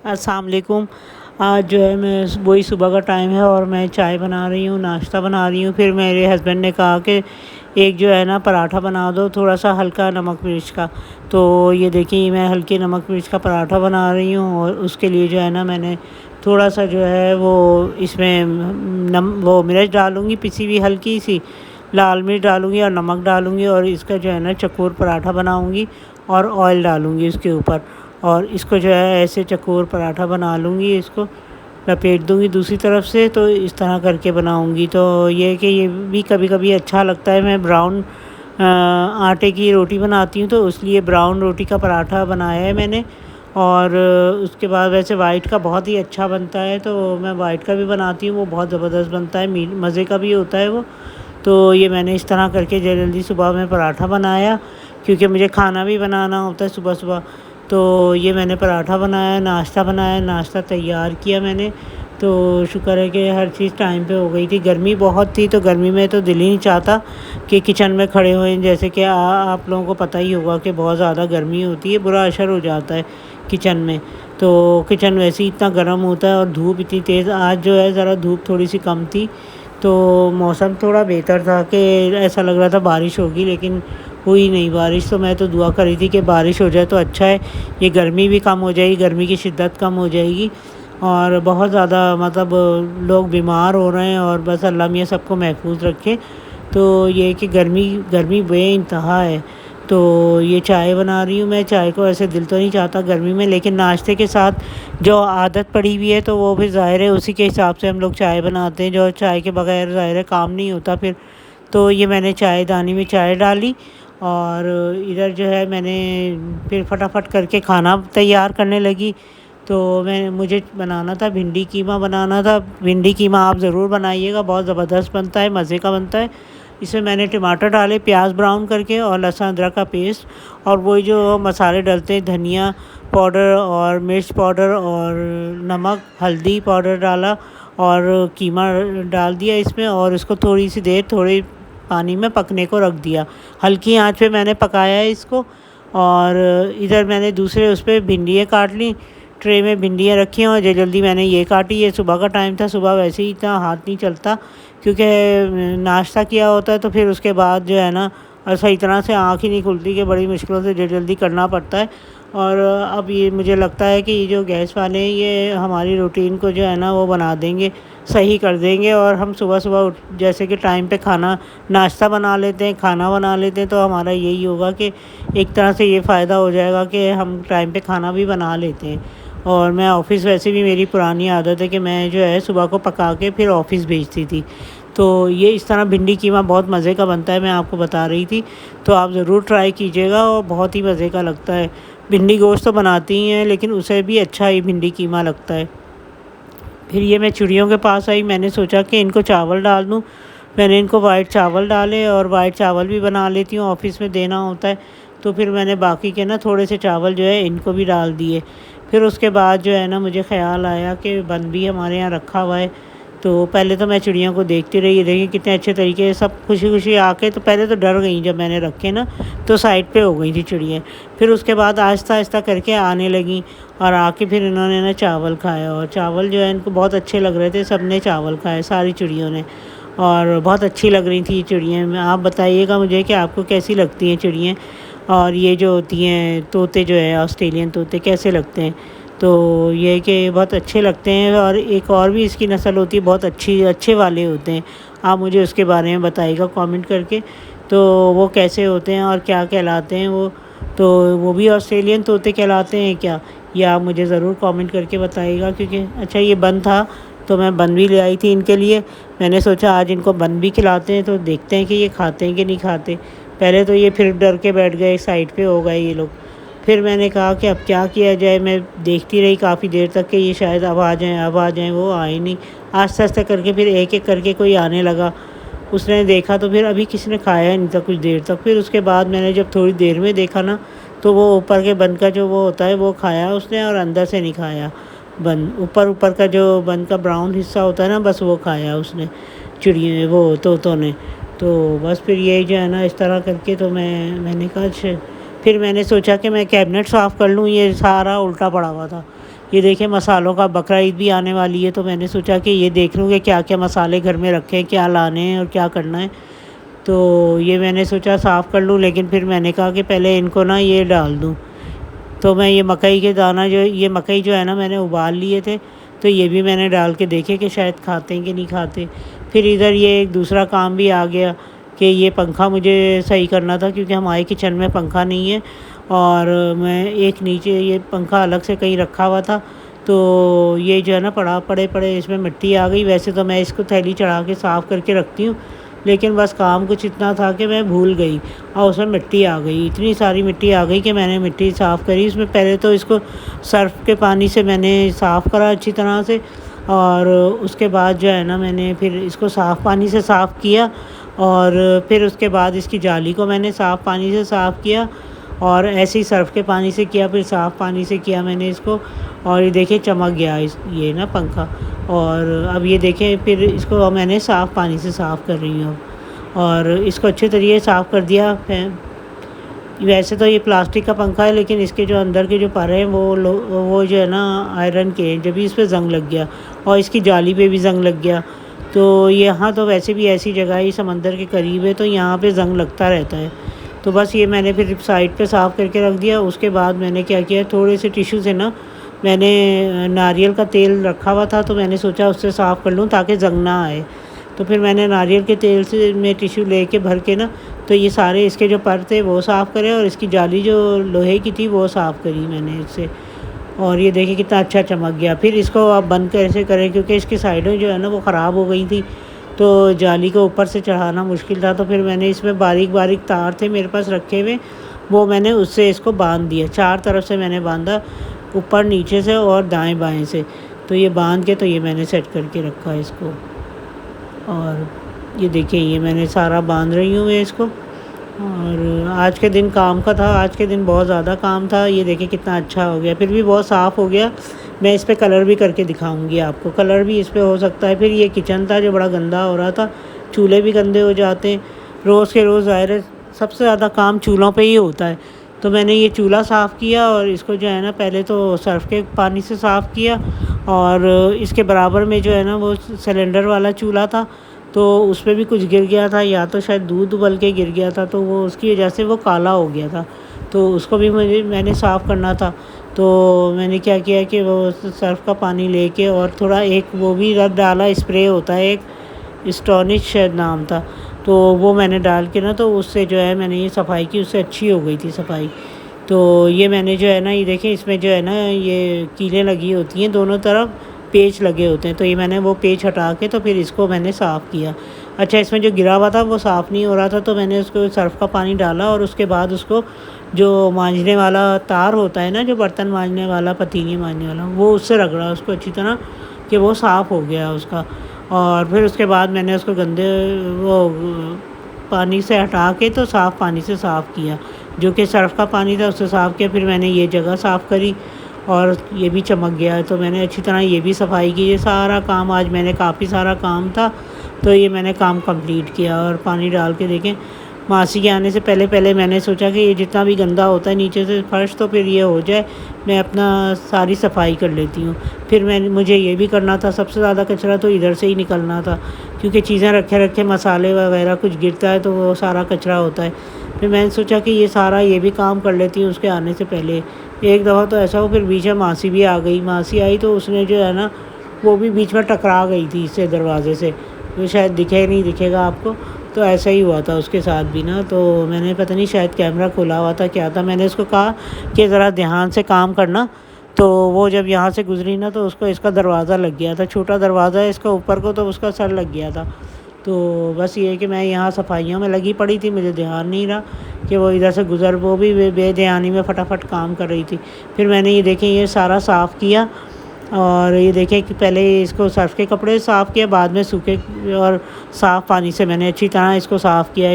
अस्सलाम वालेकुम। आज जो है मैं वही सुबह का टाइम है और मैं चाय बना रही हूँ, नाश्ता बना रही हूँ। फिर मेरे हस्बैंड ने कहा कि एक जो है ना पराठा बना दो, थोड़ा सा हल्का नमक मिर्च का। तो ये देखिए मैं हल्के नमक मिर्च का पराठा बना रही हूँ और उसके लिए जो है ना मैंने थोड़ा सा जो है वो इसमें वो मिर्च डालूँगी, पिसी हुई हल्की सी लाल मिर्च डालूँगी और नमक डालूँगी और इसका जो है ना चकोर पराठा बनाऊँगी और ऑयल डालूँगी उसके ऊपर। और इसको जो है ऐसे चकोर पराठा बना लूँगी, इसको लपेट दूँगी दूसरी तरफ से, तो इस तरह करके बनाऊँगी। तो ये है कि ये भी कभी-कभी अच्छा लगता है। मैं ब्राउन आटे की रोटी बनाती हूँ, तो इसलिए ब्राउन रोटी का पराठा बनाया है मैंने। और उसके बाद वैसे वाइट का बहुत ही अच्छा बनता है, तो मैं वाइट का भी बनाती हूँ, वो बहुत ज़बरदस्त बनता है, मज़े का भी होता है वो। तो ये मैंने इस तरह करके जल्दी सुबह में पराठा बनाया, क्योंकि मुझे खाना भी बनाना होता है सुबह-सुबह। तो ये मैंने पराठा बनाया, नाश्ता बनाया, नाश्ता तैयार किया मैंने। तो शुक्र है कि हर चीज़ टाइम पे हो गई थी। गर्मी बहुत थी, तो गर्मी में तो दिल ही नहीं चाहता कि किचन में खड़े होएँ। जैसे कि आप लोगों को पता ही होगा कि बहुत ज़्यादा गर्मी होती है, बुरा असर हो जाता है किचन में। तो किचन वैसे ही इतना गर्म होता है और धूप इतनी तेज़। आज जो है ज़रा धूप थोड़ी-सी कम थी, तो मौसम थोड़ा बेहतर था कि ऐसा लग रहा था बारिश होगी, लेकिन हुई नहीं बारिश। तो मैं तो दुआ कर रही थी कि बारिश हो जाए तो अच्छा है, ये गर्मी भी कम हो जाएगी, गर्मी की शिद्दत कम हो जाएगी। और बहुत ज़्यादा मतलब लोग बीमार हो रहे हैं, और बस अल्लाह मियाँ सबको महफूज रखे। तो ये है कि गर्मी गर्मी बेइंतहा है। तो ये चाय बना रही हूँ मैं। चाय को ऐसे दिल तो नहीं चाहता गर्मी में, लेकिन नाश्ते के साथ जो आदत पड़ी हुई है तो वो फिर ज़ाहिर है उसी के हिसाब से हम लोग चाय बनाते हैं। जो चाय के बगैर ज़ाहिर है काम नहीं होता फिर। तो ये मैंने चायदानी में चाय डाली, और इधर जो है मैंने फिर फटाफट करके खाना तैयार करने लगी। तो मुझे बनाना था, भिंडी कीमा बनाना था। भिंडी कीमा आप ज़रूर बनाइएगा, बहुत ज़बरदस्त बनता है, मज़े का बनता है। इसमें मैंने टमाटर डाले, प्याज ब्राउन करके, और लहसुन अदरक का पेस्ट, और वही जो मसाले डलते हैं, धनिया पाउडर और मिर्च पाउडर और नमक हल्दी पाउडर डाला, और कीमा डाल दिया इसमें, और इसको थोड़ी सी देर थोड़े पानी में पकने को रख दिया। हल्की आंच पे मैंने पकाया है इसको। और इधर मैंने दूसरे उस पे भिंडियाँ काट ली, ट्रे में भिंडियाँ रखी हैं, और जल्दी मैंने ये काटी। ये सुबह का टाइम था, सुबह वैसे ही इतना हाथ नहीं चलता, क्योंकि नाश्ता किया होता है, तो फिर उसके बाद जो है ना सही तरह से आँख ही नहीं खुलती, कि बड़ी मुश्किलों से जल्दी करना पड़ता है। और अब ये मुझे लगता है कि ये जो गैस वाले हैं, ये हमारी रूटीन को जो है ना वो बना देंगे, सही कर देंगे। और हम सुबह-सुबह उठ जैसे कि टाइम पे खाना नाश्ता बना लेते हैं, खाना बना लेते हैं, तो हमारा यही होगा कि एक तरह से ये फ़ायदा हो जाएगा कि हम टाइम पे खाना भी बना लेते हैं। और मैं ऑफ़िस वैसे भी मेरी पुरानी आदत है कि मैं जो है सुबह को पका के फिर ऑफ़िस भेजती थी। तो ये इस तरह भिंडी कीमा बहुत मज़े का बनता है, मैं आपको बता रही थी। तो आप ज़रूर ट्राई कीजिएगा, और बहुत ही मज़े का लगता है। भिंडी गोश्त तो बनाती ही हैं, लेकिन उसे भी अच्छा ही भिंडी कीमा लगता है। फिर ये मैं चिड़ियों के पास आई, मैंने सोचा कि इनको चावल डाल दूँ। मैंने इनको वाइट चावल डाले, और वाइट चावल भी बना लेती हूँ, ऑफ़िस में देना होता है। तो फिर मैंने बाकी के ना थोड़े से चावल जो है इनको भी डाल दिए। फिर उसके बाद जो है ना मुझे ख़्याल आया कि बन भी हमारे यहाँ रखा हुआ है। तो पहले तो मैं चिड़ियों को देखती रही, देखिए कितने अच्छे तरीके से सब खुशी-खुशी आके, तो पहले तो डर गई जब मैंने रखे ना, तो साइड पे हो गई थी चिड़ियाँ। फिर उसके बाद आहिस्ता-आहिस्ता करके आने लगीं, और आके फिर इन्होंने ना चावल खाया, और चावल जो है इनको बहुत अच्छे लग रहे थे, सबने चावल खाए, सारी चिड़ियों ने। और बहुत अच्छी लग रही थी ये चिड़ियाँ। आप बताइएगा मुझे कि आपको कैसी लगती हैं चिड़ियाँ? और ये जो होती हैं तोते जो है ऑस्ट्रेलियन तोते, कैसे लगते हैं? तो ये है कि बहुत अच्छे लगते हैं, और एक और भी इसकी नस्ल होती है, बहुत अच्छे वाले होते हैं। आप मुझे उसके बारे में बताइएगा कमेंट करके। तो वो कैसे होते हैं और क्या कहलाते हैं वो? तो वो भी ऑस्ट्रेलियन तोते कहलाते हैं क्या? ये आप मुझे ज़रूर कमेंट करके बताइएगा, क्योंकि अच्छा ये बन था, तो मैं बन भी ले आई थी इनके लिए। मैंने सोचा आज इनको बन भी खिलाते हैं, तो देखते हैं कि ये खाते हैं कि नहीं खाते। पहले तो ये फिर डर के बैठ गए, साइड पे हो गए ये लोग। फिर मैंने कहा कि अब क्या किया जाए। मैं देखती रही काफ़ी देर तक कि ये शायद अब आ जाएँ, अब आ जाएँ, वो आए नहीं। आस्ते-आस्ते करके फिर एक-एक करके कोई आने लगा। उसने देखा तो फिर अभी किसी ने खाया ही नहीं था कुछ देर तक। फिर उसके बाद मैंने जब थोड़ी देर में देखा ना, तो वो ऊपर के बन का जो वो होता है वो खाया उसने, और अंदर से नहीं खाया बन। ऊपर-ऊपर का जो बन का ब्राउन हिस्सा होता है ना, बस वो खाया उसने, चिड़िया वो तोतों ने। तो बस फिर यही जो है ना इस तरह करके, तो मैंने कहा अच्छा। फिर मैंने सोचा कि मैं कैबिनेट साफ़ कर लूँ, ये सारा उल्टा पड़ा हुआ था। ये देखिए मसालों का बकरा ईद भी आने वाली है, तो मैंने सोचा कि ये देख लूँ कि क्या क्या मसाले घर में रखे हैं, क्या लाने हैं और क्या करना है। तो ये मैंने सोचा साफ़ कर लूँ, लेकिन फिर मैंने कहा कि पहले इनको ना ये डाल दूँ। तो मैं ये मकई के दाना जो ये मकई जो है ना मैंने उबाल लिए थे, तो ये भी मैंने डाल के देखे कि शायद खाते हैं कि नहीं खाते। फिर इधर ये एक दूसरा काम भी आ गया कि ये पंखा मुझे सही करना था, क्योंकि हमारे किचन में पंखा नहीं है और मैं एक नीचे ये पंखा अलग से कहीं रखा हुआ था। तो ये जो है ना पड़े पड़े इसमें मिट्टी आ गई। वैसे तो मैं इसको थैली चढ़ा के साफ़ करके रखती हूँ, लेकिन बस काम कुछ इतना था कि मैं भूल गई और उसमें मिट्टी आ गई, इतनी सारी मिट्टी आ गई कि मैंने मिट्टी साफ़ करी। इसमें पहले तो इसको सर्फ़ के पानी से मैंने साफ़ करा अच्छी तरह से, और उसके बाद जो है ना मैंने फिर इसको साफ़ पानी से साफ़ किया, और फिर उसके बाद इसकी जाली को मैंने साफ़ पानी से साफ़ किया, और ऐसे ही सर्फ़ के पानी से किया, फिर साफ़ पानी से किया मैंने इसको। और ये देखिए चमक गया ये ना पंखा। और अब ये देखें फिर इसको मैंने साफ़ पानी से साफ़ कर रही हूँ और इसको अच्छे तरीके से साफ़ कर दिया। वैसे तो ये प्लास्टिक का पंखा है, लेकिन इसके जो अंदर के जो पर हैं वो जो है ना आयरन के हैं, जब भी इस पर ज़ंग लग गया और इसकी जाली पे भी ज़ंग लग गया। तो यहाँ तो वैसे भी ऐसी जगह है, समंदर के करीब है, तो यहाँ पे ज़ंग लगता रहता है। तो बस ये मैंने फिर साइड पे साफ़ करके रख दिया। उसके बाद मैंने क्या किया, थोड़े से टिश्यू से ना मैंने नारियल का तेल रखा हुआ था, तो मैंने सोचा उससे साफ़ कर लूँ ताकि ज़ंग ना आए। तो फिर मैंने नारियल के तेल से में टिश्यू लेके भर के ना, तो ये सारे इसके जो पर थे वो साफ़ करे, और इसकी जाली जो लोहे की थी वो साफ़ करी मैंने इससे। और ये देखिए कितना अच्छा चमक गया। फिर इसको आप बंद कैसे करें, क्योंकि इसकी साइडें जो है ना वो ख़राब हो गई थी, तो जाली को ऊपर से चढ़ाना मुश्किल था। तो फिर मैंने इसमें बारीक बारीक तार थे मेरे पास रखे हुए, वो मैंने उससे इसको बांध दिया। 4 तरफ से मैंने बांधा, ऊपर नीचे से और दाएं बाएं से। तो ये बांध के तो ये मैंने सेट करके रखा है इसको। और ये देखिए ये मैंने सारा बांध रही हूँ मैं इसको। और आज के दिन काम का था, आज के दिन बहुत ज़्यादा काम था। ये देखिए कितना अच्छा हो गया, फिर भी बहुत साफ़ हो गया। मैं इस पर कलर भी करके दिखाऊंगी आपको, कलर भी इस पर हो सकता है। फिर ये किचन था जो बड़ा गंदा हो रहा था, चूल्हे भी गंदे हो जाते हैं रोज़ के रोज़, ज़ाहिर है सबसे ज़्यादा काम चूल्हों पे ही होता है। तो मैंने ये चूल्हा साफ़ किया, और इसको जो है ना पहले तो सर्फ़ के पानी से साफ़ किया, और इसके बराबर में जो है ना वो सिलेंडर वाला चूल्हा था, तो उस पर भी कुछ गिर गया था, या तो शायद दूध उबल के गिर गया था, तो वो उसकी वजह से वो काला हो गया था। तो उसको भी मैंने साफ़ करना था। तो मैंने क्या किया कि वो सर्फ़ का पानी लेके और थोड़ा एक वो भी रख डाला, स्प्रे होता है एक, एस्टोनिश शायद नाम था, तो वो मैंने डाल के ना, तो उससे जो है मैंने ये सफाई की, उससे अच्छी हो गई थी सफाई। तो ये मैंने जो है ना ये देखें इसमें जो है ना ये कीलें लगी होती हैं, दोनों तरफ पेच लगे होते हैं, तो ये मैंने वो पेच हटा के तो फिर इसको मैंने साफ़ किया। अच्छा, इसमें जो गिरा हुआ था वो साफ़ नहीं हो रहा था, तो मैंने उसको सर्फ़ का पानी डाला, और उसके बाद उसको जो मांजने वाला तार होता है ना, जो बर्तन मांजने वाला, पतीली मांजने वाला, वो उससे रगड़ा उसको अच्छी तरह कि वो साफ़ हो गया उसका। और फिर उसके बाद मैंने उसको गंदे वो पानी से हटा के तो साफ़ पानी से साफ़ किया, जो कि सर्फ़ का पानी था उससे साफ़ किया। फिर मैंने ये जगह साफ़ करी, और ये भी चमक गया है, तो मैंने अच्छी तरह ये भी सफाई की। ये सारा काम आज मैंने, काफ़ी सारा काम था, तो ये मैंने काम कंप्लीट किया। और पानी डाल के देखें, मासी के आने से पहले पहले मैंने सोचा कि ये जितना भी गंदा होता है नीचे से फर्श, तो फिर ये हो जाए, मैं अपना सारी सफाई कर लेती हूँ। फिर मुझे ये भी करना था, सबसे ज़्यादा कचरा तो इधर से ही निकलना था, क्योंकि चीज़ें रखे रखे मसाले वगैरह कुछ गिरता है तो वो सारा कचरा होता है। फिर मैंने सोचा कि ये सारा ये भी काम कर लेती हूँ उसके आने से पहले। एक दफ़ा तो ऐसा हो, फिर बीच में मासी भी आ गई। मासी आई तो उसने जो है ना वो भी बीच में टकरा गई थी इससे, दरवाजे से, तो शायद नहीं दिखेगा आपको। तो ऐसा ही हुआ था उसके साथ भी ना। तो मैंने पता नहीं शायद कैमरा खुला हुआ था क्या था, मैंने उसको कहा कि ज़रा ध्यान से काम करना। तो वो जब यहाँ से गुजरी ना, तो उसको इसका दरवाज़ा लग गया था, छोटा दरवाज़ा है इसका ऊपर को, तो उसका सर लग गया था। तो बस ये कि मैं यहाँ सफाइयों में लगी पड़ी थी, मुझे ध्यान नहीं रहा कि वो इधर से गुज़र, वो भी बेध्यानी में फटाफट काम कर रही थी। फिर मैंने ये देखें ये सारा साफ़ किया, और ये देखें कि पहले इसको सर्फ़ के कपड़े साफ़ किया, बाद में सूखे और साफ़ पानी से मैंने अच्छी तरह इसको साफ़ किया।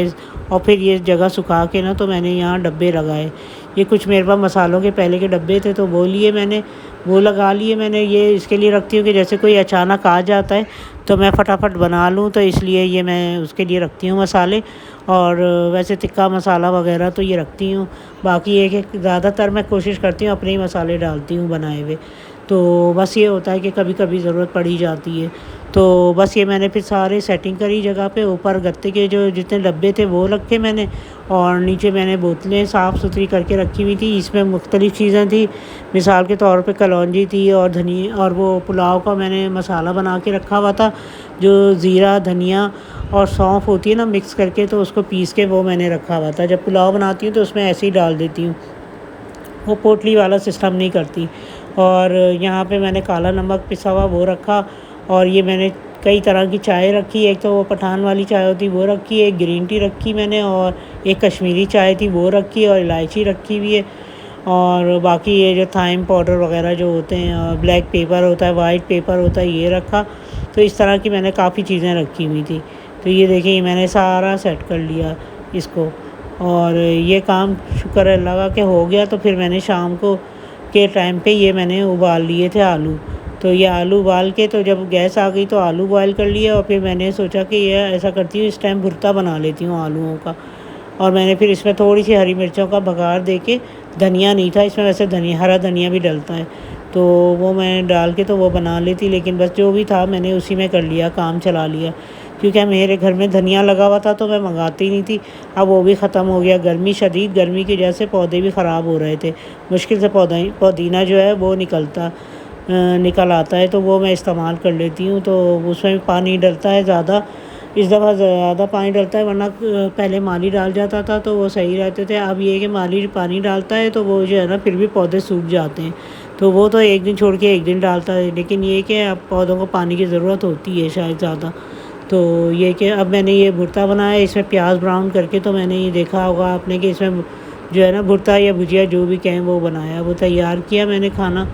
और फिर ये जगह सुखा के ना, तो मैंने यहाँ डब्बे लगाए। ये कुछ मेरे पास मसालों के पहले के डब्बे थे, तो वो लिए मैंने, वो लगा लिए मैंने। ये इसके लिए रखती हूँ कि जैसे कोई अचानक आ जाता है तो मैं फटाफट बना लूँ, तो इसलिए ये मैं उसके लिए रखती हूँ मसाले। और वैसे तिक्का मसाला वगैरह तो ये रखती हूँ। बाकी एक ज़्यादातर मैं कोशिश करती हूँ अपने ही मसाले डालती हूँ बनाए हुए। तो बस ये होता है कि कभी कभी ज़रूरत पड़ ही जाती है। तो बस ये मैंने फिर सारे सेटिंग करी जगह पे, ऊपर गत्ते के जो जितने डब्बे थे वो रखे मैंने, और नीचे मैंने बोतलें साफ़ सुथरी करके रखी हुई थी। इसमें मुख्तलिफ़ चीज़ें थी, मिसाल के तौर पे कलौंजी थी और धनिया, और वो पुलाव का मैंने मसाला बना के रखा हुआ था, जो ज़ीरा धनिया और सौंफ होती है ना मिक्स करके, तो उसको पीस के वो मैंने रखा हुआ था। जब पुलाव बनाती हूँ तो उसमें ऐसे ही डाल देती हूँ, वो पोटली वाला सिस्टम नहीं करती। और यहाँ पे मैंने काला नमक पिसा हुआ वो रखा, और ये मैंने कई तरह की चाय रखी। एक तो वो पठान वाली चाय होती वो रखी है, एक ग्रीन टी रखी मैंने, और एक कश्मीरी चाय थी वो रखी, और इलायची रखी हुई है, और बाकी ये जो थाइम पाउडर वगैरह जो होते हैं, और ब्लैक पेपर होता है, वाइट पेपर होता है, ये रखा। तो इस तरह की मैंने काफ़ी चीज़ें रखी हुई थी। तो ये देखिए मैंने सारा सेट कर लिया इसको, और ये काम शुक्र है अल्लाह का कि हो गया। तो फिर मैंने शाम को के टाइम पे ये मैंने उबाल लिए थे आलू। तो ये आलू उबाल के, तो जब गैस आ गई तो आलू बॉयल कर लिए, और फिर मैंने सोचा कि ये ऐसा करती हूँ इस टाइम भुर्ता बना लेती हूँ आलूओं का। और मैंने फिर इसमें थोड़ी सी हरी मिर्चों का बघार दे के, धनिया नहीं था इसमें, वैसे धनिया हरा धनिया भी डलता है, तो वो मैं डाल के तो वो बना लेती। लेकिन बस जो भी था मैंने उसी में कर लिया, काम चला लिया, क्योंकि मेरे घर में धनिया लगा हुआ था तो मैं मंगाती नहीं थी। अब वो भी ख़त्म हो गया, गर्मी शदीद गर्मी की वजह से पौधे भी ख़राब हो रहे थे, मुश्किल से पुदीना जो है वो निकल आता है, तो वो मैं इस्तेमाल कर लेती हूँ। तो उसमें भी पानी डलता है ज़्यादा, इस दफ़ा ज़्यादा पानी डलता है, वरना पहले माली डाल जाता था तो वो सही रहते थे। अब ये कि माली पानी डालता है तो वो जो है ना फिर भी पौधे सूख जाते हैं, तो वो तो एक दिन छोड़ के एक दिन डालता है। लेकिन ये कि अब पौधों को पानी की ज़रूरत होती है शायद ज़्यादा। तो ये कि अब मैंने ये भुर्ता बनाया, इसमें प्याज ब्राउन करके, तो मैंने ये देखा होगा आपने कि इसमें जो है ना भुर्ता या भुजिया जो भी कहें वो बनाया, वो तैयार किया मैंने खाना।